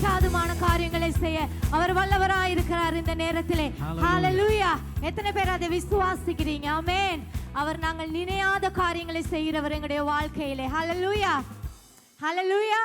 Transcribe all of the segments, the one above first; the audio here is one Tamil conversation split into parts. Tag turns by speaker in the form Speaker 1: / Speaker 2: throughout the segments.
Speaker 1: மெட்டாதுமான காரியங்களை செய்ய அவர் வல்லவராய் இருக்கிறார் இந்த நேரத்திலே. ஹalleluya. எத்தனை பேர் அதை விசுவாசிக்கிறீங்க? ஆமென். அவர் நாங்கள் நினையாத காரியங்களை செய்கிறவர் எங்களுடைய வாழ்க்கையிலே. ஹalleluya. ஹalleluya.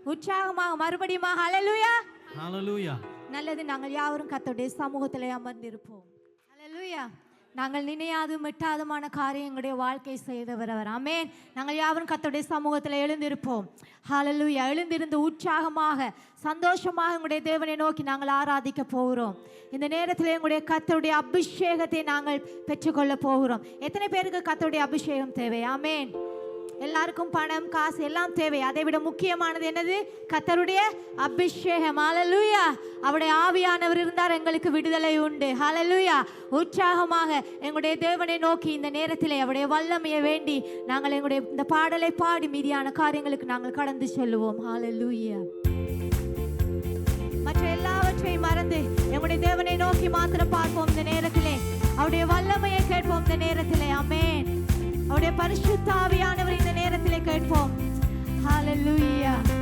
Speaker 1: உற்சாகமாக மறுபடியும் ஹalleluya.
Speaker 2: ஹalleluya.
Speaker 1: நல்லது. நாங்கள் யாவரும் கர்த்தருடைய சமூகத்திலே அமர்ந்திருப்போம். ஹalleluya. நாங்கள் நினையாது மெட்டாதமான காரியங்களுடைய வாழ்க்கை செய்தவர் அவர். ஆமென். நாங்கள் யாவரும் கர்த்தருடைய சமூகத்தில் எழுந்திருப்போம். ஹalleluya. எழுந்திருந்து உற்சாகமாக சந்தோஷமாக எங்களுடைய தேவனை நோக்கி நாங்கள் ஆராதிக்க போகிறோம். இந்த நேரத்தில் எங்களுடைய கர்த்தருடைய அபிஷேகத்தை நாங்கள் பெற்றுக்கொள்ள போகிறோம். எத்தனை பேருக்கு கர்த்தருடைய அபிஷேகம் தேவை? ஆமென். எல்லாருக்கும் பணம் காசு எல்லாம் தேவை. அதை விட முக்கியமானது என்னது? கர்த்தருடைய அபிஷேகம். ஹalleluya. அவருடைய ஆவியானவர் இருந்தார் எங்களுக்கு விடுதலை உண்டு. ஹalleluya. உற்சாகமாக எங்களுடைய தேவனை நோக்கி இந்த நேரத்திலே அவருடைய வல்லமையை வேண்டி நாங்கள் எங்களுடைய இந்த பாடலை பாடி மீதியான காரியங்களுக்கு நாங்கள் கடந்து செல்லுவோம். ஹalleluya. மற்ற எல்லாவற்றையும் மறந்து எங்களுடைய தேவனை நோக்கி மாத்திரம் பார்ப்போம் இந்த நேரத்திலே. அவருடைய வல்லமையை கேட்போம் இந்த நேரத்திலே. ஆமென். அவருடைய பரிசுத்த ஆவியானவர் இந்த நேரத்திலே கேட்போம். ஹalleluya.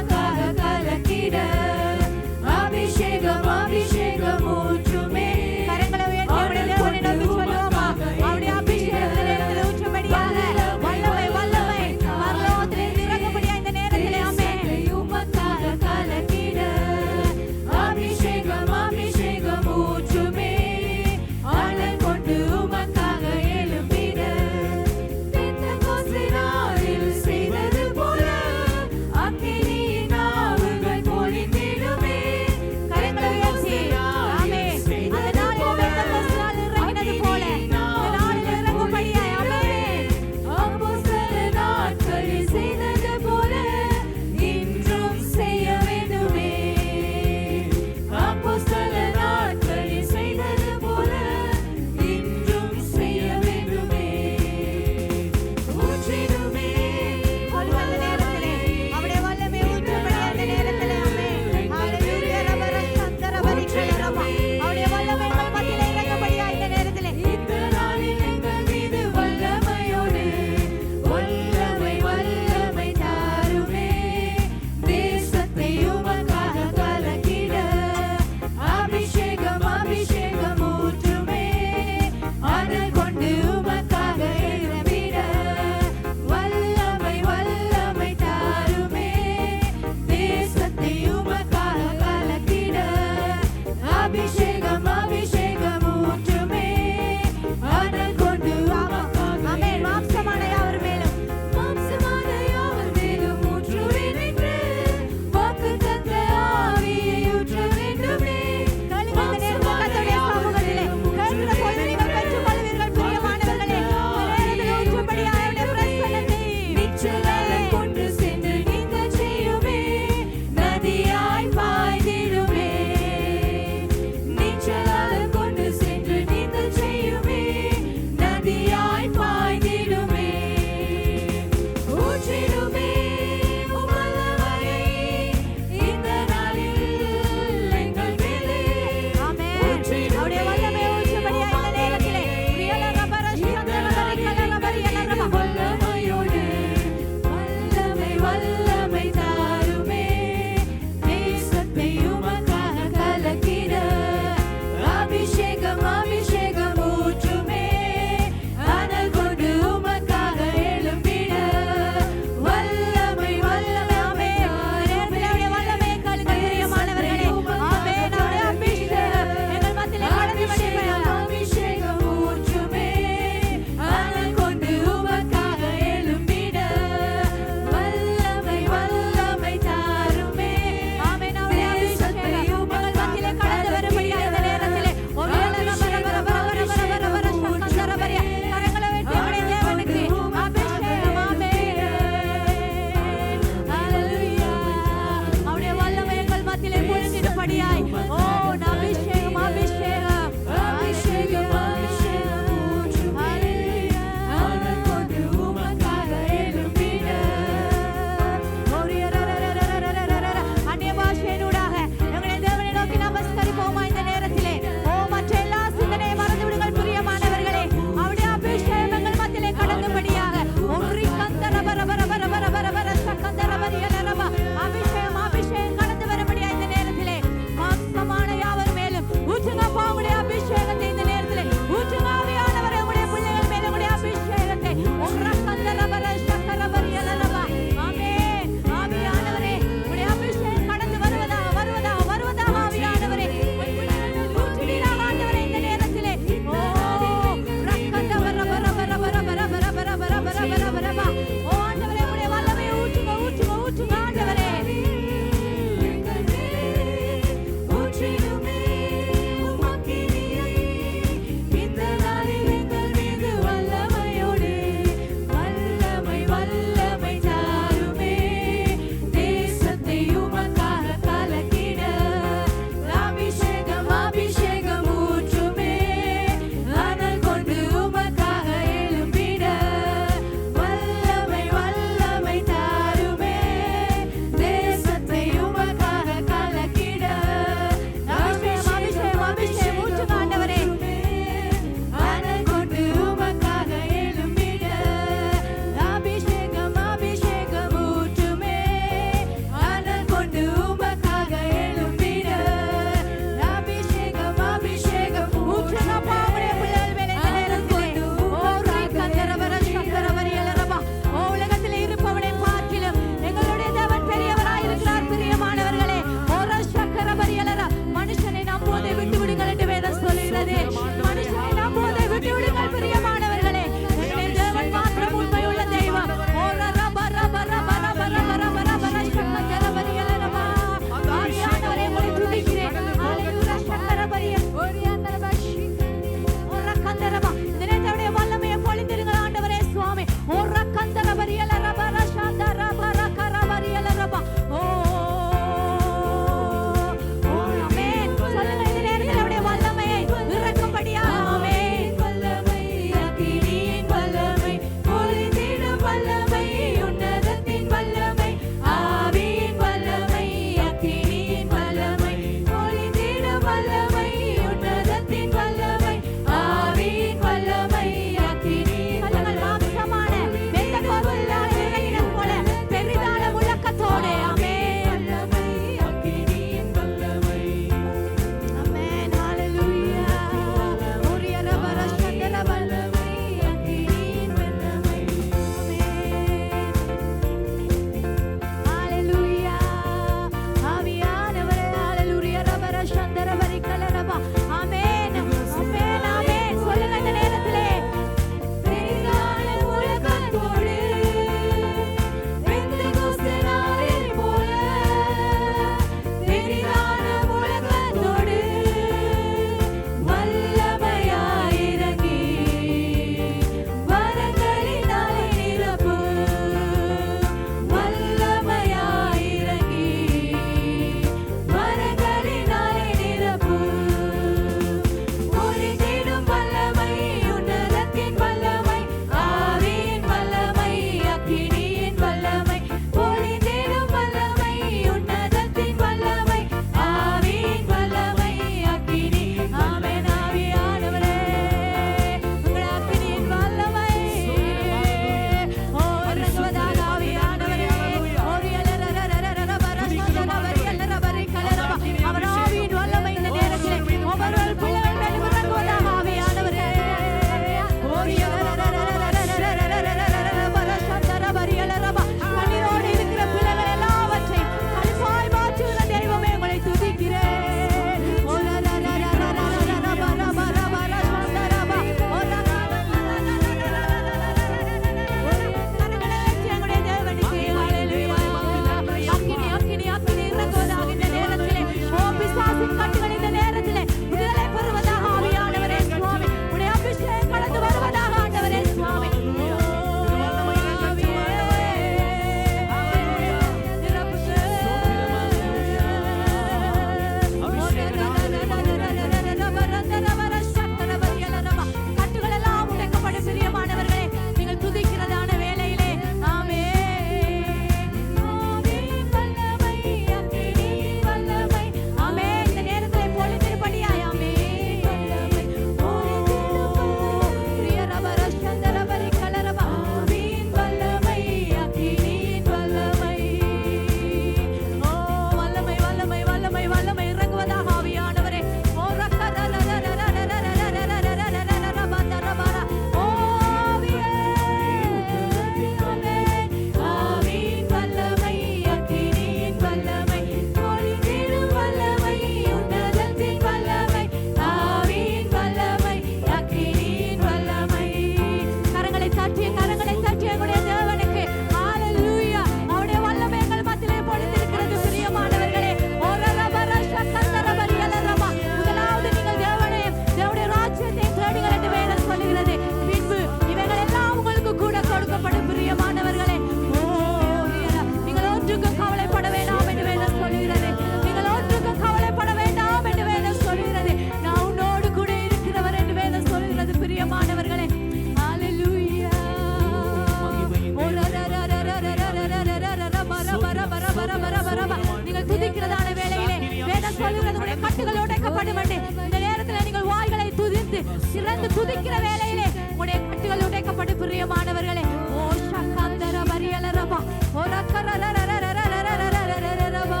Speaker 1: வேதம் சொல்லுகிறது உங்களுடைய கட்டுகள் உடைக்கப்படும் என்று. இந்த நேரத்தில் நீங்கள் வாய்களை துதித்து சிறந்து துதிக்கிற வேளையிலே உங்களுடைய கட்டுகள் உடைக்கப்படும் பிரியமானவர்களே. ஓ சக்கந்தர பரியலரபா ஓ ரக்கரரரரரரரரரரரரரபா.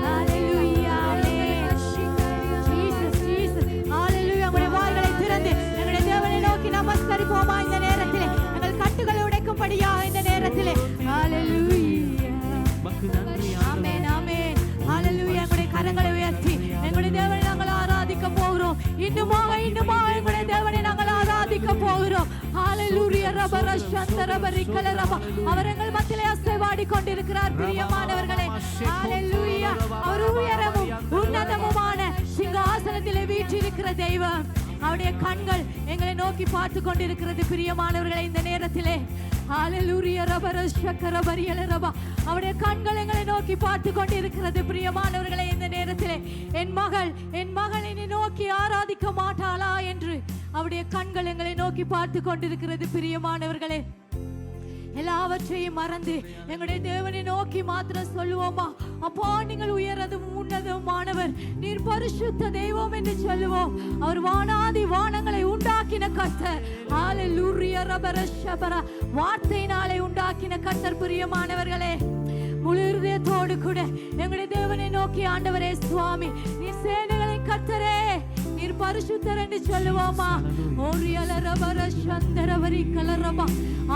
Speaker 1: ஹalleluya ஜீசஸ் ஜீசஸ் ஹalleluya. உங்களுடைய வாய்களை திறந்து எங்களுடைய தேவனை நோக்கி நமஸ்கரிப்போமா இந்த நேரத்திலே. எங்கள் கட்டுகளை உடைக்கும்படியா இந்த நேரத்திலே. ஹalleluya ஆமென் ஆமென் ஹalleluya. எங்களுடைய கரங்களை உயர்த்தி எங்களுடைய தேவனை நாங்கள் ஆராதிக்க போகிறோம். இன்னுமாக எங்களுடைய தேவனை நாங்கள் ஆராதிக்க போகிறோம். ஹalleluya ரபர சந்தர பரிக்கல ரபா. அவர் எங்கள் மத்தியிலே அசைவாடி கொண்டிருக்கிறார் பிரியமானவர்களே. ஹalleluya. அவர் உயரமும் உன்னதமுமான சிங்காசனத்திலே வீற்றிருக்கிற தெய்வம். அவருடைய கண்கள் எங்களை நோக்கி பார்த்து கொண்டிருக்கிறது பிரியமானவர்களே இந்த நேரத்திலே. ஹalleluya ரபர சக்கர பரியல ரபா. அவருடைய கண்கள் எங்களை நோக்கி பார்த்து கொண்டிருக்கிறது பிரியமானவர்களே இந்த நேரத்திலே. என் மகள் என்னை நோக்கி ஆராதிக்க மாட்டாளா என்று அவருடைய கண்கள் எங்களை நோக்கி பார்த்து கொண்டிருக்கிறது பிரியமானவர்களே. எல்லாவற்றையும் மறந்து எங்களுடைய தேவனை நோக்கி மாத்திரம் சொல்லுவோமா, அப்பா நீங்கள் உயரதும் உன்னதமானவர், நீர் பரிசுத்த தெய்வம் என்று சொல்லுவோம். அவர் வானாதி வானங்களை உண்டாக்கின கர்த்தர். ஹalleluya ரபர ஷபர. வார்த்தையினாலே உண்டாக்கின கர்த்தர் பிரியமானவர்களே. முழு இருதயத்தோடு கூட எங்களுடைய தேவனை நோக்கி ஆண்டவரே சுவாமி நீர் சேனைகளின் கர்த்தரே, நீர் பரிசுத்தர் என்று சொல்லுவோமா.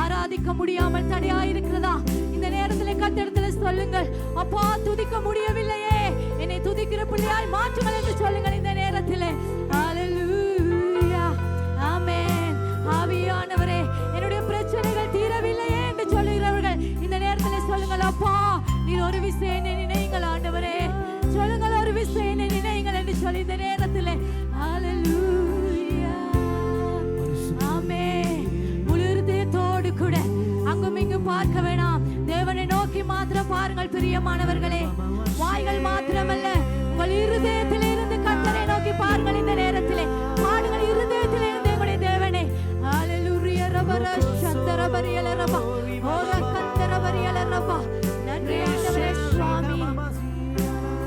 Speaker 1: ஆராதிக்க முடியாமல் தடையாயிருக்கிறதா இந்த நேரத்தில் கர்த்தரிடத்தில் சொல்லுங்கள். அப்பா துதிக்க முடியவில்லையே, என்னை துதிக்கிற பிள்ளையாய் மாற்றுங்கள் என்று சொல்லுங்கள் இந்த நேரத்தில். ஹalleluya ஆமென். ஆவியானவரே என்னுடைய பிரச்சனைகள் தீரவில்லையே என்று சொல்லுகிறவர்கள் இந்த நேரத்தில் சொல்லுங்கள். அப்பா நீர் ஒரு விசை என்னை நினையுங்கள் ஆண்டவரே, சொல்லுங்கள் ஒரு விசை என்னை நினையுங்கள் என்று சொல்லி இந்த நேரத்தில். ஹalleluya ஆமென். முழு இருதயத்தோடு கூட அங்கும் இங்கும் பார்க்க வேணாம், தேவனை நோக்கி மாத்திரம் பாருங்கள் பிரியமானவர்களே. வாய்கள் மாத்திரமல்ல, உங்கள் இருதயத்திலே இருந்து கர்த்தரை நோக்கி பாருங்கள் இந்த நேரத்திலே. பாடுங்கள் இருதயத்திலே இருந்து எங்களுடைய தேவனை. ஹalleluya ரபர சந்தர பரியல ரபா ஓர கந்தர பரியல ரபா. நன்றி ஆண்டவரே சுவாமி.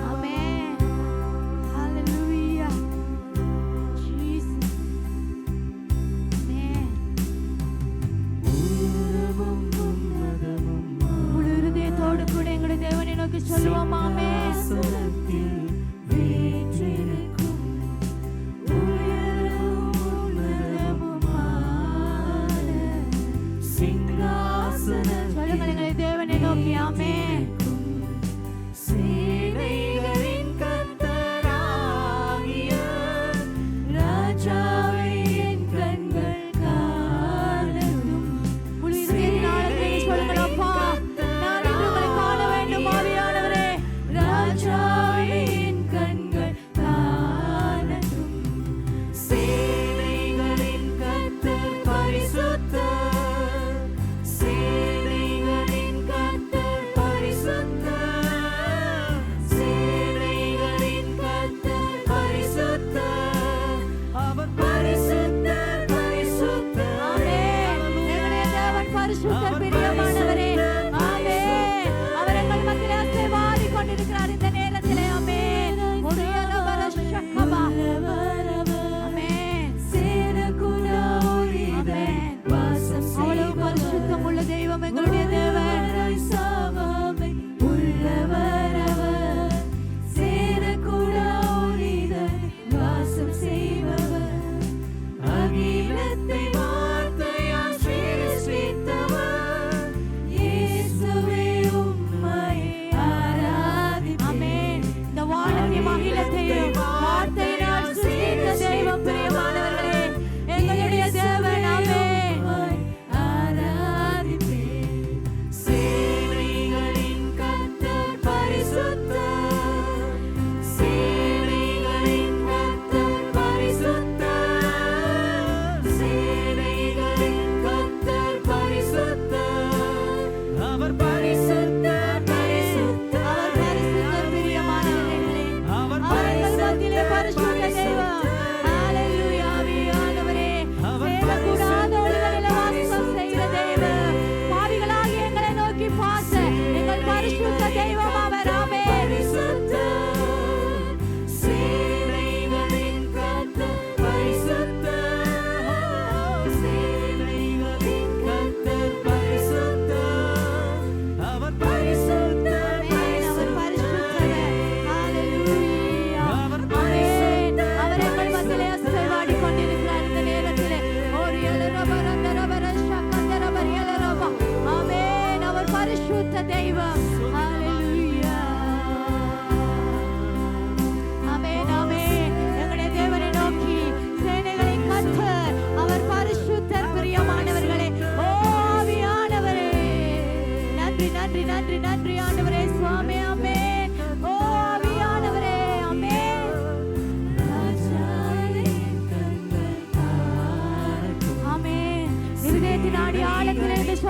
Speaker 1: ஆமென் ஹalleluya ஜீசஸ். ஆமென். முழு இருதயத்தோடு கூட எங்களுடைய தேவனை நோக்கி சொல்லுவோம். ஆமென். சொல்லுங்கள் எங்களை தேவனை நோக்கி. ஆமென்.
Speaker 2: சேனைகளின் கர்த்தராகிய ராஜாவை என் கண்கள் காணட்டும்.
Speaker 1: முழு இருதயத்தினாலே சொல்லுங்கள். அப்பா நான் இன்று உங்களை காண வேண்டும் ஆவியானவரே.
Speaker 2: ராஜாவை என் கண்கள் காணட்டும். சேனைகளின் கர்த்தர் பரிசுத்தர், சேனைகளின் கர்த்தர் பரிசுத்தர், சேனைகளின் கர்த்தர் பரிசுத்தர், அவர் பரிசுத்தர் பரிசுத்தர்.
Speaker 1: ஆமென். எங்களுடைய தேவன் பரிசுத்தர் பிரியமானவரே. ஆமென். அவர் எங்கள் மத்தியிலே அசைவாடி கொண்டிருக்கிறார் இந்த நேரத்திலே. ஆமென். ஒரு ரபர ஷக்கபா. ஆமென்.
Speaker 2: சேரகுணாரிதன் வாசம்
Speaker 1: அவ்வளவு பரிசுத்தம் உள்ள தெய்வம் எங்களுடைய தேவன்.
Speaker 2: சாவாமை உள்ளவர் அவர். சேரகுணாரிதன் வாசம் செய்பவர், அகிலத்தை வார்த்தையால் சிருஷ்டித்தவர். இயேசுவே உம்மை ஆராதிப்பேன்.
Speaker 1: ஆமென். இந்த வானத்தையும் அகிலத்தையும் வார்த்தையினால் சிருஷ்டித்த தெய்வம் பிரியமானவர்களே எங்களுடைய தேவன். ஆமென்.
Speaker 2: ஆராதிப்பேன். சேனைகளின் கர்த்தர் பரிசுத்தர், சேனைகளின் கர்த்தர் பரிசுத்தர், சேனைகளின் கர்த்தர் பரிசுத்தர், அவர் பரிசுத்தர் பரிசுத்தர்.
Speaker 1: அவர் பரிசுத்தர் பிரியமானவர்களே. அவர் எங்கள் மத்தியிலே பரிசுத்த தெய்வம். ஹalleluya ஆவியானவரே. சேரக்கூடாத ஒளிகளிலே வாசம் செய்கிற தெய்வம். பாவிகளாகிய எங்களை நோக்கி பார்த்த எங்கள் பரிசுத்த தெய்வம் அவர். ஆமென்.
Speaker 2: பரிசுத்தர்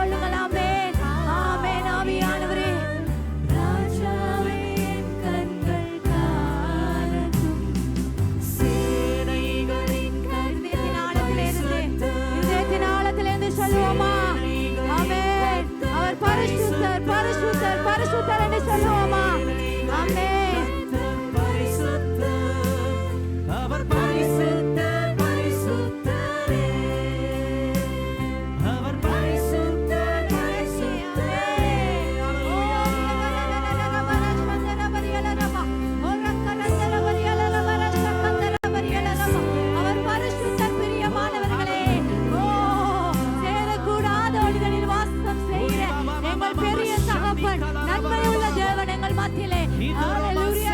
Speaker 1: சொல்லுங்கள். ஆமென் ஆமென். ஆவியானவரே
Speaker 2: ராஜாவே என் கண்கள் காணட்டும் சேனைகளின்
Speaker 1: இதயத்தின் ஆழத்திலிருந்து சொல்லுவோமா? ஆமென். அவர் பரிசுத்தர் பரிசுத்தர் பரிசுத்தர் என்று சொல்லுவோமா? ஆமென்.
Speaker 2: அவர் பரிசுத்தர் பரிசுத்தரே அவர் பரிசுத்தர் பரிசுத்தரே
Speaker 1: அவர் பரிசுத்தர். பிரியமானவர்களே, சேரக்கூடாத ஒளிகளில் வாசம் செய்கிற எங்கள் பெரிய தகப்பன், நன்மையுள்ள தேவன் எங்கள் மத்தியிலே. ஹalleluya.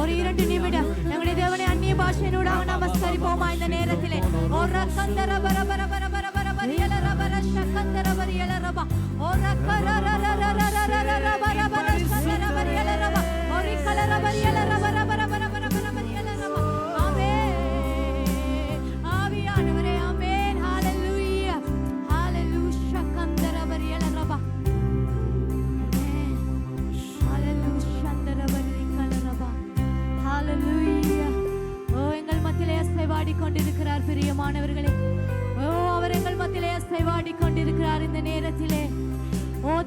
Speaker 1: ஒரு 2 நிமிடம் எங்களுடைய தேவனை அந்நிய பாஷையினூடாக நமஸ்கரிப்போமா இந்த நேரத்திலே? ஒரு கந்தர பர பர பர பர பர பரியல ரபர சக்கந்தர பரியல ரபா ஒரு கரரரரரரரர பர பர சந்தர பரியல ரபா ஒரு கலர பரியல ரபர பர பர பர பர பரியல ரபா. ஆமென். ஆவியானவரே ஆமென். ஹalleluya ஹalleluya கந்தர பரியல ரபா. எங்கள் மத்தியிலே அசைவாடி கொண்டிருக்கிறார் பிரியமானவர்களே. அவர் எங்கள் மத்தியிலே அசைவாடி கொண்டிருக்கிறார் இந்த நேரத்திலே.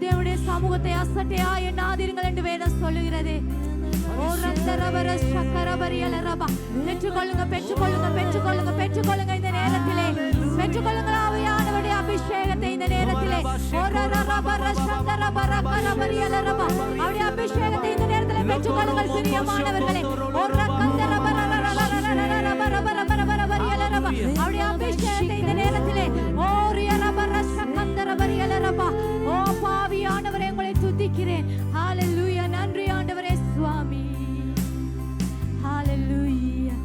Speaker 1: தேவனுடைய சமூகத்தை அசட்டையா எண்ணாதீர்கள் என்று வேதம் சொல்லுகிறது. பெற்றுக்கொள்ளுங்க பெற்றுக்கொள்ளுங்க பெற்றுக்கொள்ளுங்க பெற்றுக்கொள்ளுங்க இந்த நேரத்திலே. பெற்றுக்கொள்ளுங்கள் ஆவியானவருடைய அபிஷேகத்தை இந்த நேரத்திலே. அவருடைய அபிஷேகத்தை இந்த நேரத்திலே பெற்றுக்கொள்ளுங்கள் பிரியமானவர்களே. அவருடைய அபிஷேகத்தை இந்த நேரத்திலே ஓ பாவியானவரே உங்களை துதிக்கிறேன். ஹalleluya. நன்றி ஆண்டவரே சுவாமி. ஹalleluya.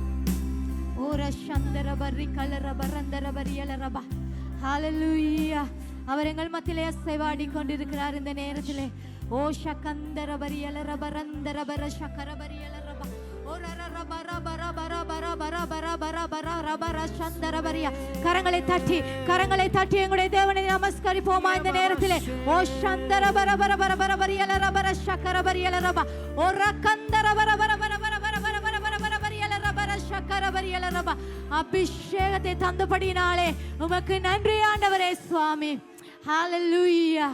Speaker 1: ஓர சந்தர பரி கலர பரந்தர பரியல ரபா. ஹalleluya. அவர் எங்கள் மத்தியிலே அசைவாடி கொண்டிருக்கிறார் இந்த நேரத்திலே. ஓ சகந்தர பரியல ரபரந்தர பர சக்கர பரியல ரபா. கரங்களை தட்டி கரங்களை தட்டி எங்களுடைய தேவனை நமஸ்கரிப்போமா இந்த நேரத்திலே? ஓ சந்தர பர பர பர பர பரியல ரபர சக்கர பரியல ரபா ஓ ரகந்தர பர பர பர பர பர பர பர பர பர பரியல ரபர சக்கர பரியல ரபா. அபிஷேகத்தை தந்தபடினாலே உமக்கு நன்றி ஆண்டவரே சுவாமி. ஹalleluya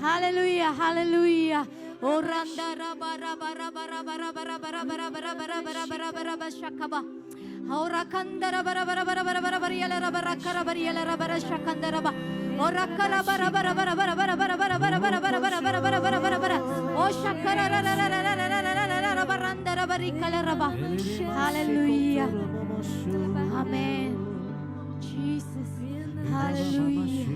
Speaker 1: ஹalleluya ஹalleluya. Orandara bara bara bara bara bara bara bara bara bara bara bara bara bara shakaba. Orakandara bara bara bara bara bara bara yala bara kara bara yala bara shakandara ba. Orakara bara bara bara bara bara bara bara bara bara bara bara bara bara bara bara bara. O shakara ra ra ra ra ra ra ra ra ra barandara bari kala ba. Hallelujah. Amen. Jesus. Hallelujah.